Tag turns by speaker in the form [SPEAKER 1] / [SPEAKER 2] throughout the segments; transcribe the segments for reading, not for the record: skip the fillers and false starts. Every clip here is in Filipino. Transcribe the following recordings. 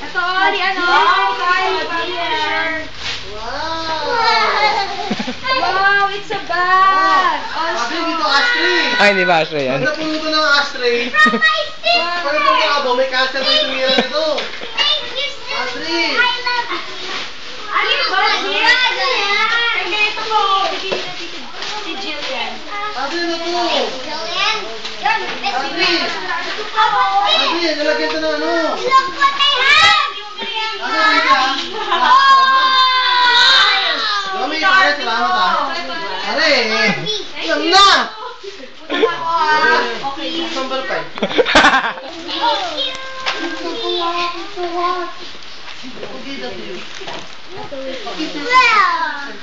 [SPEAKER 1] Ito, di ano? Wow, it's a bag!
[SPEAKER 2] Ashtray, dito ashtray!
[SPEAKER 3] Ay, hindi ba ashtray yan?
[SPEAKER 2] Pag napuno ko ng ashtray, pag napuno ka ba, may cancer na yung tumira nito. Ashtray!
[SPEAKER 1] Ano ba? Hindi, ito po. Bigyan na si Jillian.
[SPEAKER 2] Ashtray na to! Ashtray! Ashtray, nalagyan ito ng ano? Ano, dito Mami, pare, salamat Pare, alam na! Okay, sambal pa eh.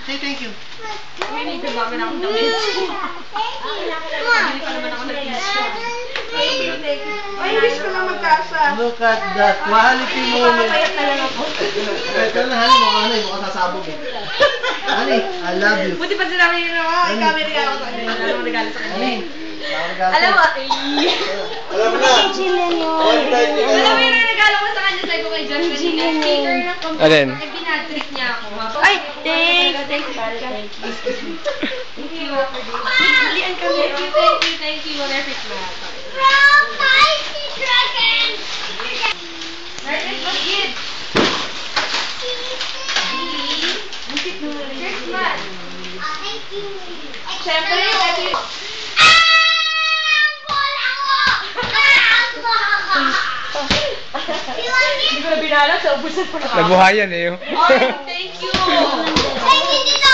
[SPEAKER 2] Say thank you.
[SPEAKER 1] May need to bago na akong damit. Bili pa naman ako ng pizza. Ay, wish ko lang magkasa.
[SPEAKER 2] Look at that quality moment.
[SPEAKER 1] Papayat na lang ako.
[SPEAKER 2] Ito na, honey, mukhang sasabog eh. Honey, I love you.
[SPEAKER 1] Buti pa sinabi nyo na mga ikaw may regalo ko sa kanya. Ano ang regalo sa kanya?
[SPEAKER 2] Honey,
[SPEAKER 1] Alam mo,
[SPEAKER 2] alam mo na.
[SPEAKER 1] alam mo yung regalo ko sa kanya, sabi ko kay Josh, kanina, speaker ng computer.
[SPEAKER 3] Alin?
[SPEAKER 1] Eh, binatrick niya ako. Ay, thanks! Thank you. Thank you. Lian kami. Thank you. Merry Christmas. Merry Christmas, kids! Christmas! Siyempre, ito yung... Hindi ko na binala, sa ubusan pa na ako.
[SPEAKER 3] Nabuhayan eh.
[SPEAKER 1] Oh, thank you!
[SPEAKER 4] Thank you, Tito